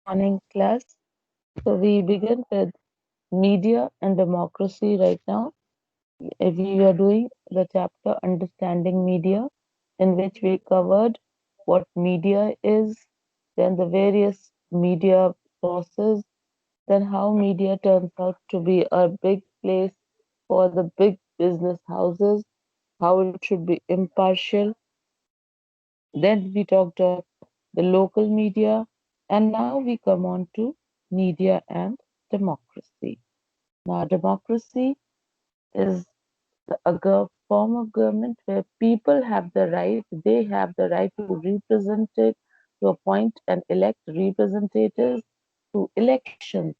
Morning class. So we begin with media and democracy right now. We are doing the chapter Understanding Media, in which we covered what media is, then the various media sources, then how media turns out to be a big place for the big business houses, how it should be impartial. Then we talked of the local media, and now we come on to media and democracy. Now, democracy is a form of government where people have the right, they have the right to represent it, to appoint and elect representatives to elections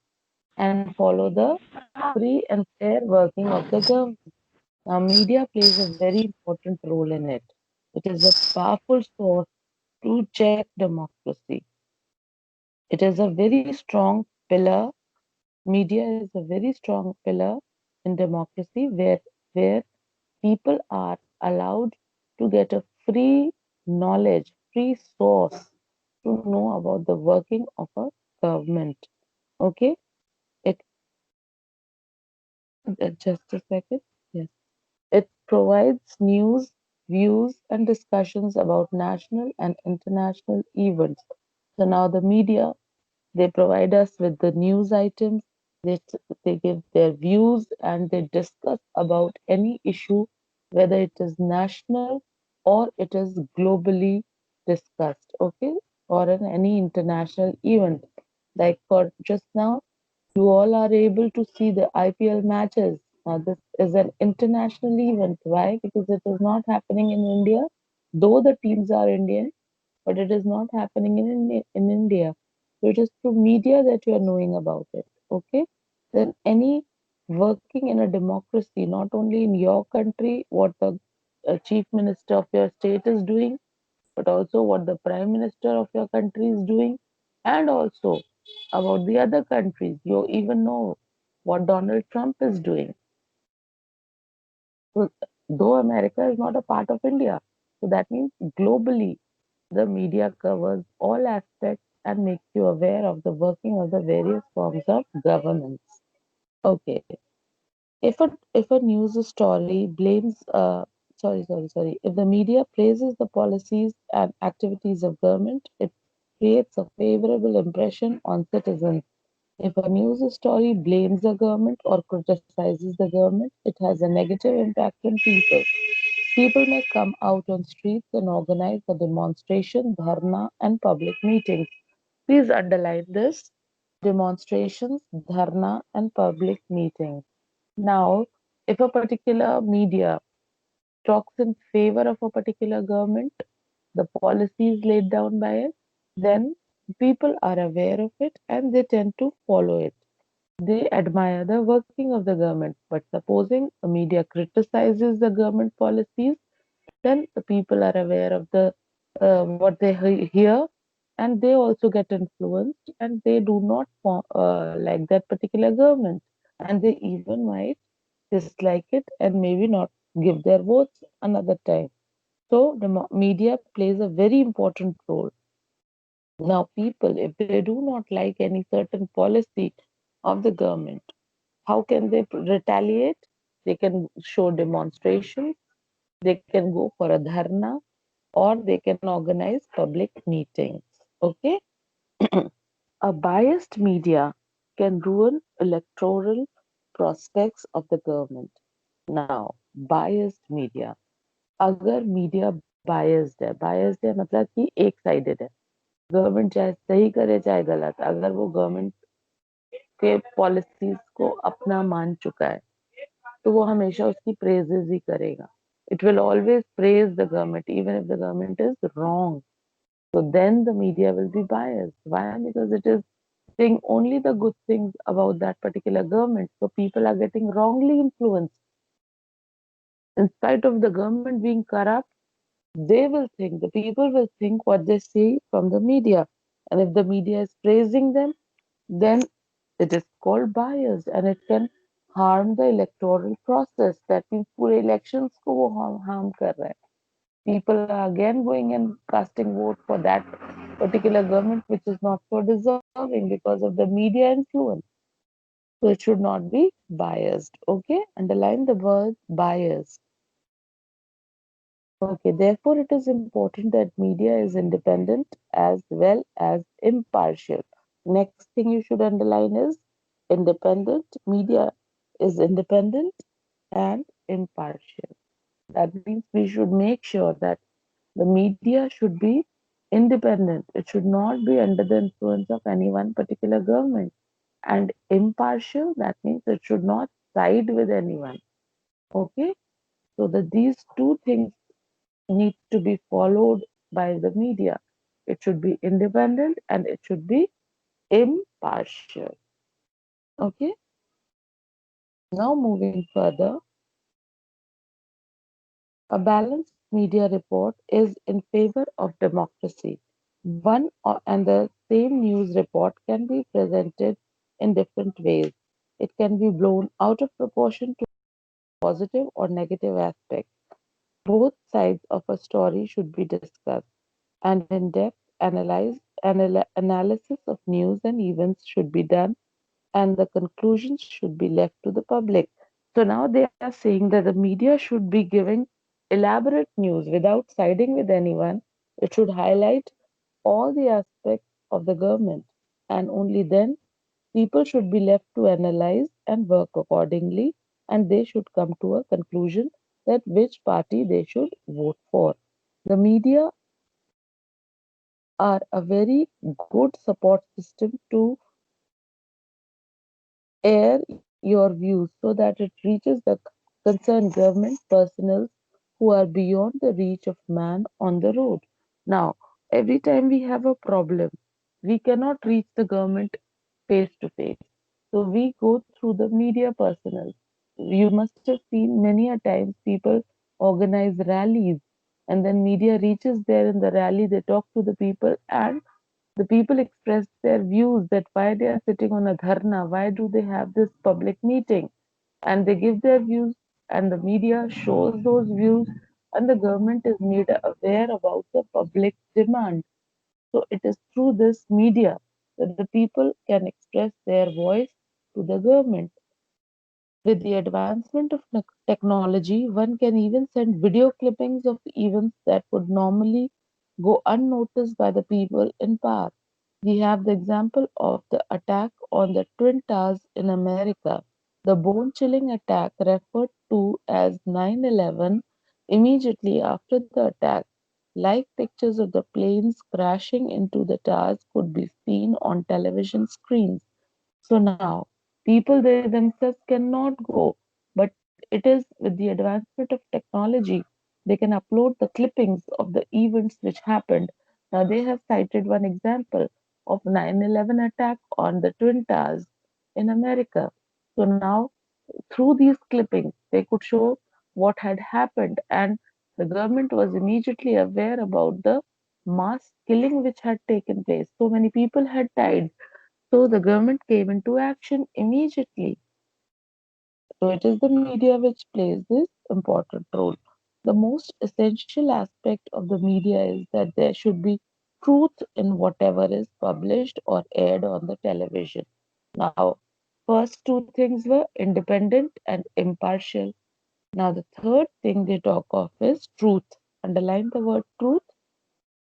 and follow the free and fair working of the government. Now, media plays a very important role in it. It is a powerful source to check democracy. It is a very strong pillar. Media is a very strong pillar in democracy where people are allowed to get a free knowledge, free source to know about the working of a government. Okay, it just a second. Yes, it provides news, views, and discussions about national and international events. So now the media, they provide us with the news items, they, they give their views, and they discuss about any issue, whether it is national or it is globally discussed, okay, or in any international event. Like for just now, you all are able to see the IPL matches. Now, this is an international event. Why? Because it is not happening in India, though the teams are Indian, but it is not happening in India. So it is through media that you are knowing about it. Okay. Then any working in a democracy, not only in your country, what the chief minister of your state is doing, but also what the prime minister of your country is doing, and also about the other countries. You even know what Donald Trump is doing. So, though America is not a part of India, so that means globally the media covers all aspects and makes you aware of the working of the various forms of governance. Okay. If a news story blames sorry, if the media praises the policies and activities of government, it creates a favorable impression on citizens. If a news story blames the government or criticizes the government, it has a negative impact on people. People may come out on streets and organize a demonstration, dharna, and public meetings. Please underline this: demonstrations, dharna, and public meetings. Now, if a particular media talks in favor of a particular government, the policies laid down by it, then people are aware of it and they tend to follow it. They admire the working of the government. But supposing a media criticizes the government policies, then the people are aware of the what they hear, and they also get influenced, and they do not like that particular government, and they even might dislike it and maybe not give their votes another time. So the media plays a very important role. Now, people, if they do not like any certain policy of the government, how can they retaliate? They can show demonstrations, they can go for a dharna, or they can organize public meetings. Okay? A biased media can ruin electoral prospects of the government. Now, biased media. अगर media biased है मतलब कि एक sided है, government चाहे सही करे चाहे गलत, अगर वो गवर्नमेंट के पॉलिसीज को अपना मान चुका है तो वो हमेशा उसकी प्रेजेस ही करेगा. It will always praise the government even if the government is wrong. So then the media will be biased. Why? Because it is saying only the good things about that particular government. So people are getting wrongly influenced. In spite of the government being corrupt, they will think, the people will think what they see from the media. And if the media is praising them, then it is called bias and it can harm the electoral process. That means पूरे elections को वो harm कर रहा है. People are again going and casting vote for that particular government which is not so deserving because of the media influence. So it should not be biased. Okay, underline the word biased. Okay, therefore, it is important that media is independent as well as impartial. Next thing you should underline is independent. Media is independent and impartial. That means we should make sure that the media should be independent. It should not be under the influence of any one particular government. And impartial, that means it should not side with anyone. Okay, so that these two things need to be followed by the media. It should be independent and it should be impartial. Okay, now moving further, a balanced media report is in favor of democracy. And the same news report can be presented in different ways. It can be blown out of proportion to positive or negative aspects. Both sides of a story should be discussed, and in-depth analysis of news and events should be done, and the conclusions should be left to the public. So now they are saying that the media should be giving elaborate news without siding with anyone. It should highlight all the aspects of the government, and only then people should be left to analyze and work accordingly, and they should come to a conclusion that which party they should vote for. The media are a very good support system to air your views so that it reaches the concerned government personnel who are beyond the reach of man on the road. Now, every time we have a problem, we cannot reach the government face to face. So we go through the media personnel. You must have seen many a times people organize rallies and then media reaches there in the rally, they talk to the people and the people express their views that why they are sitting on a dharna, why do they have this public meeting, and they give their views, and the media shows those views, and the government is made aware about the public demand. So it is through this media that the people can express their voice to the government. With the advancement of technology, one can even send video clippings of events that would normally go unnoticed by the people in power. We have the example of the attack on the Twin Towers in America, the bone chilling attack referred to as 9/11. Immediately after the attack, live pictures of the planes crashing into the towers could be seen on television screens. So now, people they themselves cannot go, but it is with the advancement of technology, they can upload the clippings of the events which happened. Now, they have cited one example of 9/11 attack on the Twin Towers in America. So now, through these clippings, they could show what had happened, and the government was immediately aware about the mass killing which had taken place. So many people had died, so the government came into action immediately. So it is the media which plays this important role. The most essential aspect of the media is that there should be truth in whatever is published or aired on the television. Now, first two things were independent and impartial. Now, the third thing they talk of is truth. Underline the word truth.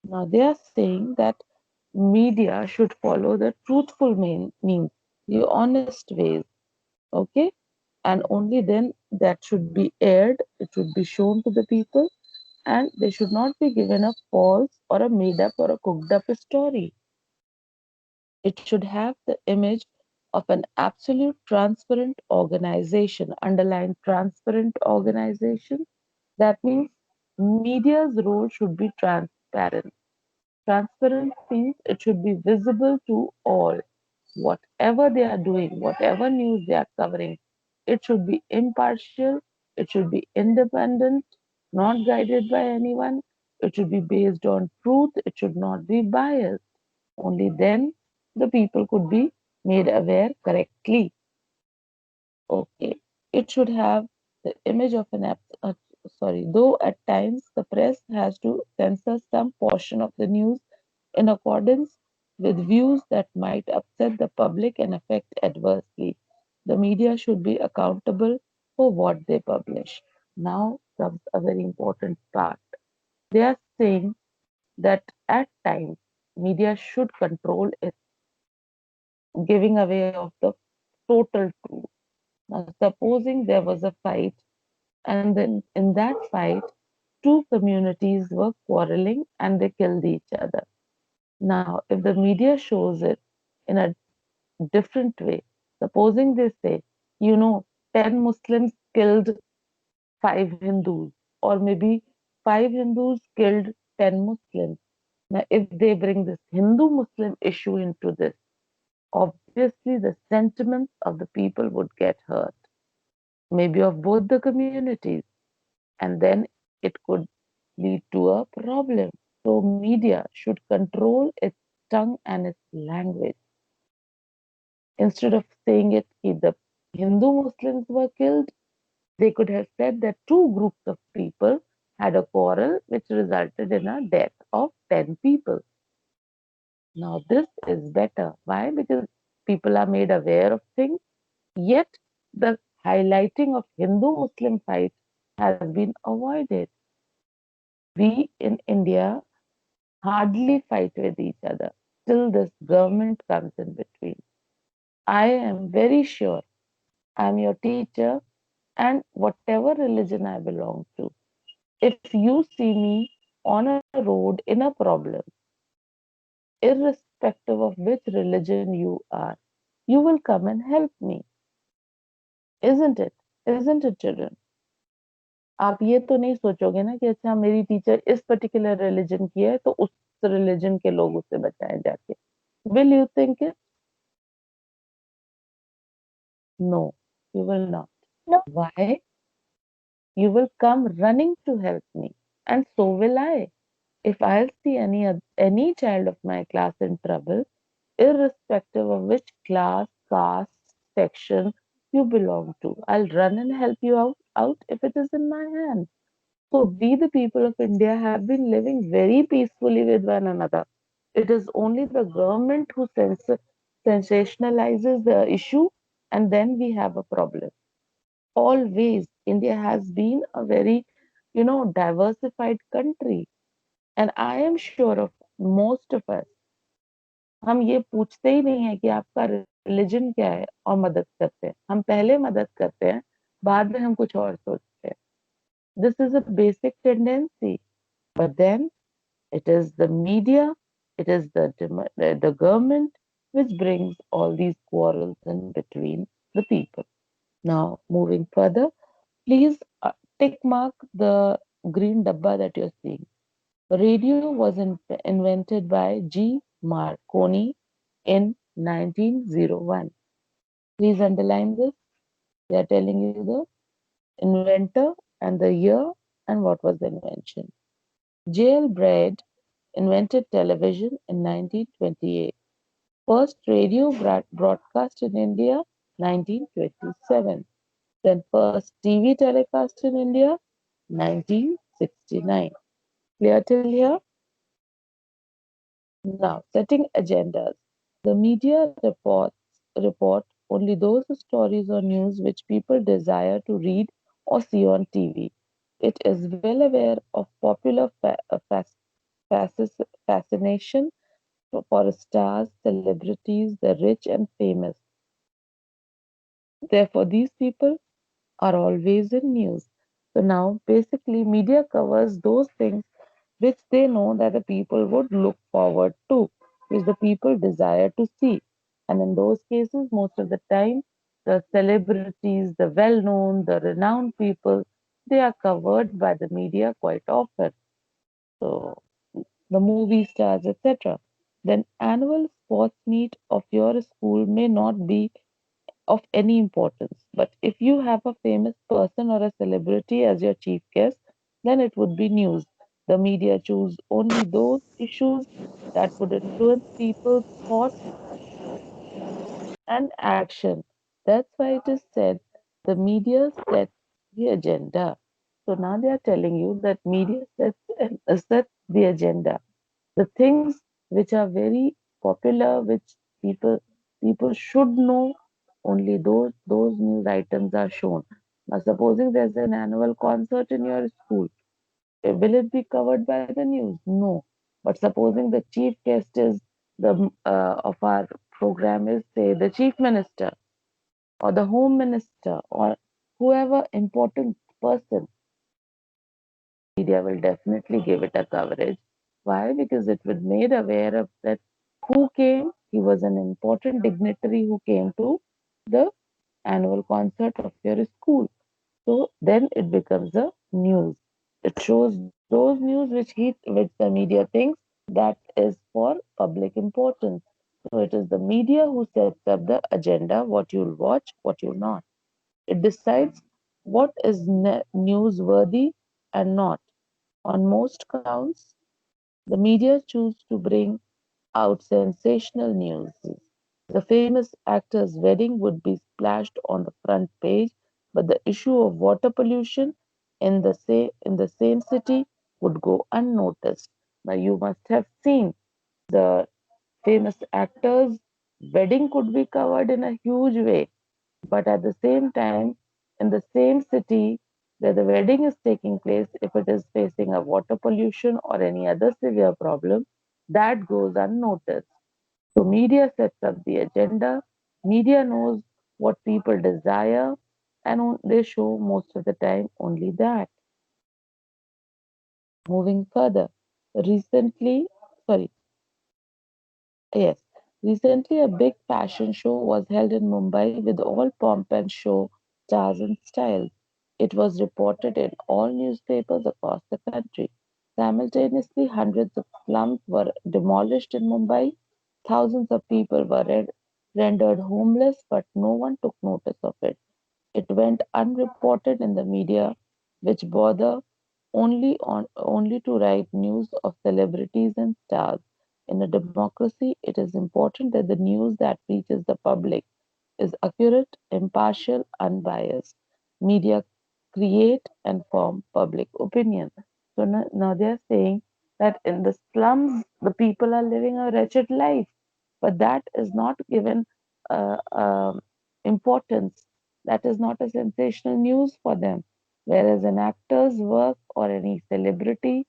Now, they are saying that media should follow the truthful means, the honest ways, okay? And only then that should be aired, it should be shown to the people, and they should not be given a false or a made up or a cooked up story. It should have the image of an absolute transparent organization. Underline transparent organization. That means media's role should be transparent. Transparent means it should be visible to all. Whatever they are doing, whatever news they are covering, it should be impartial, it should be independent, not guided by anyone, it should be based on truth, it should not be biased. Only then the people could be made aware correctly. Okay. It should have the image of though at times the press has to censor some portion of the news in accordance with views that might upset the public and affect adversely. The media should be accountable for what they publish. Now comes a very important part. They are saying that at times media should control its giving away of the total truth. Now, supposing there was a fight, and then in that fight, two communities were quarreling and they killed each other. Now, if the media shows it in a different way, supposing they say, 10 Muslims killed 5 Hindus, or maybe 5 Hindus killed 10 Muslims. Now, if they bring this Hindu Muslim issue into this, obviously the sentiments of the people would get hurt, maybe of both the communities, and then it could lead to a problem. So, media should control its tongue and its language. Instead of saying it, the Hindu Muslims were killed, they could have said that two groups of people had a quarrel which resulted in a death of 10 people. Now, this is better. Why? Because people are made aware of things, yet the highlighting of Hindu Muslim fight has been avoided. We in India hardly fight with each other till this government comes in between. I am very sure I'm your teacher and whatever religion I belong to. If you see me on a road in a problem, irrespective of which religion you are, you will come and help me, isn't it? Isn't it, children? आप ये तो नहीं सोचोगे ना कि अच्छा मेरी teacher इस पर्टिकुलर रिलीजन की है तो उस रिलीजन के लोग उससे बचाए जाके. Will you think it? No, you will not. No. Why? You will come running to help me, and so will I. If I'll see any child of my class in trouble, irrespective of which class, caste, section you belong to, I'll run and help you out if it is in my hand. So we, the people of India, have been living very peacefully with one another. It is only the government who sensationalizes the issue, and then we have a problem. Always, India has been a very, diversified country, and I am sure of most of us. हम ये पूछते ही नहीं है कि आपका religion क्या है और मदद करते हैं. हम पहले मदद करते हैं, बाद में हम कुछ और सोचते हैं. This is a basic tendency. But then it is the media, it is the government which brings all these quarrels in between the people. Now, moving further, please tick mark the green dabba that you're seeing. Radio was invented by G. Marconi in 1901. Please underline this. They are telling you the inventor and the year and what was the invention. J.L. Braid invented television in 1928. First radio broadcast in India, 1927. Then first TV telecast in India, 1969. Clear till here? Now, setting agendas. The media report only those stories or news which people desire to read or see on TV. It is well aware of popular fascination for stars, celebrities, the rich and famous. Therefore, these people are always in news. So now, basically, media covers those things which they know that the people would look forward to, which the people desire to see. And in those cases, most of the time, the celebrities, the well known, the renowned people, they are covered by the media quite often. So, the movie stars, etc. Then, annual sports meet of your school may not be of any importance. But if you have a famous person or a celebrity as your chief guest, then it would be news. The media choose only those issues that would influence people's thoughts and action. That's why it is said the media sets the agenda. So now they are telling you that media sets the agenda. The things which are very popular, which people should know. Only those news items are shown. Now, supposing there's an annual concert in your school, will it be covered by the news? No. But supposing the chief guest is the of our program is say the chief minister or the home minister or whoever important person, media will definitely give it a coverage. Why? Because it was made aware of that who came. He was an important dignitary who came to the annual concert of your school. So then it becomes a news. It shows those news which the media thinks that is for public importance. So it is the media who sets up the agenda, what you'll watch, what you'll not. It decides what is newsworthy and not. On most counts, the media choose to bring out sensational news. The famous actor's wedding would be splashed on the front page, but the issue of water pollution in the same city would go unnoticed. Now you must have seen the famous actor's wedding could be covered in a huge way, but at the same time, in the same city where the wedding is taking place, if it is facing a water pollution or any other severe problem, that goes unnoticed. So media sets up the agenda. Media knows what people desire, and they show most of the time only that. Moving further, recently, sorry, yes, recently a big fashion show was held in Mumbai with all pomp and show, stars and style. It was reported in all newspapers across the country. Simultaneously, hundreds of slums were demolished in Mumbai. Thousands of people were rendered homeless, but no one took notice of it. It went unreported in the media, which bother only to write news of celebrities and stars. In a democracy, it is important that the news that reaches the public is accurate, impartial, unbiased. Media create and form public opinion. So now they are saying that in the slums, the people are living a wretched life, but that is not given importance. That is not a sensational news for them. Whereas an actor's work or any celebrity,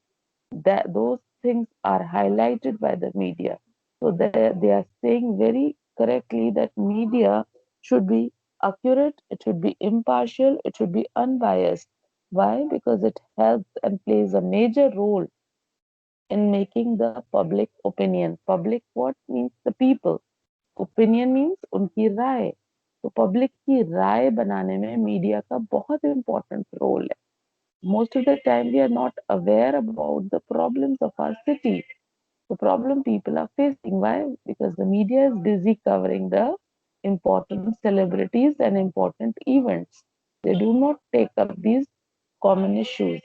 that those things are highlighted by the media. So they are saying very correctly that media should be accurate, it should be impartial, it should be unbiased. Why? Because it helps and plays a major role in making the public opinion. Public what means the people. Opinion means उनकी राय. तो public की राय बनाने में media का बहुत important role है. Most of the time we are not aware about the problems of our city, the problem people are facing. Why? Because the media is busy covering the important celebrities and important events. They do not take up these common issues.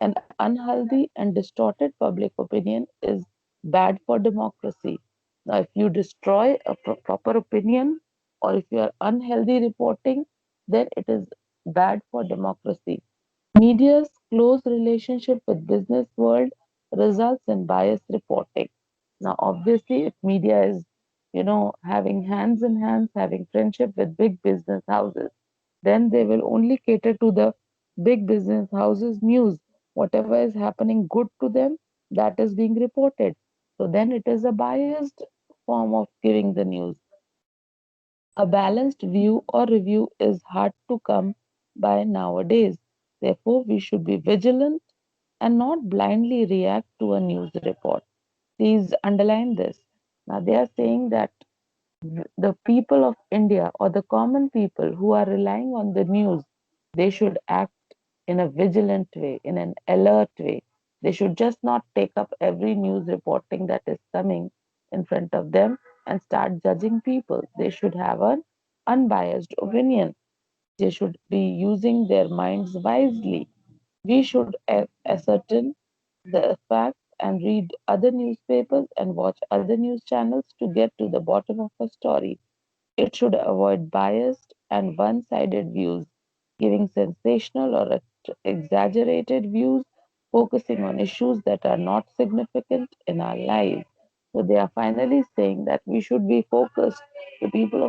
An unhealthy and distorted public opinion is bad for democracy. Now, if you destroy a proper opinion or if you are unhealthy reporting, then it is bad for democracy. Media's close relationship with business world results in biased reporting. Now, obviously, if media is, having hands in hands, having friendship with big business houses, then they will only cater to the big business houses news. Whatever is happening good to them, that is being reported. So then it is a biased form of giving the news. A balanced view or review is hard to come by nowadays. Therefore, we should be vigilant and not blindly react to a news report. Please underline this. Now, they are saying that the people of India or the common people who are relying on the news, they should act in a vigilant way, in an alert way. They should just not take up every news reporting that is coming in front of them and start judging people. They should have an unbiased opinion. They should be using their minds wisely. We should ascertain the facts and read other newspapers and watch other news channels to get to the bottom of a story. It should avoid biased and one sided views, giving sensational or exaggerated views, focusing on issues that are not significant in our lives. So they are finally saying that we should be focused. The people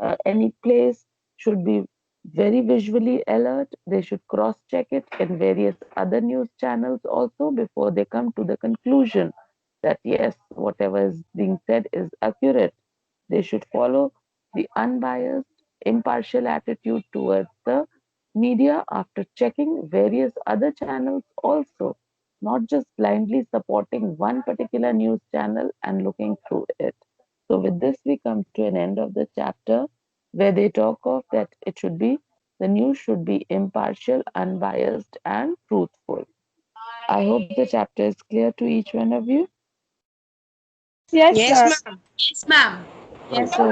of any place should be very visually alert. They should cross check it in various other news channels also before they come to the conclusion that yes, whatever is being said is accurate. They should follow the unbiased, impartial attitude towards the media after checking various other channels also, not just blindly supporting one particular news channel and looking through it. So, with this, we come to an end of the chapter where they talk of that it should be the news should be impartial, unbiased, and truthful. I hope the chapter is clear to each one of you. Yes, Yes, ma'am. ma'am. Yes, ma'am. Yes, So,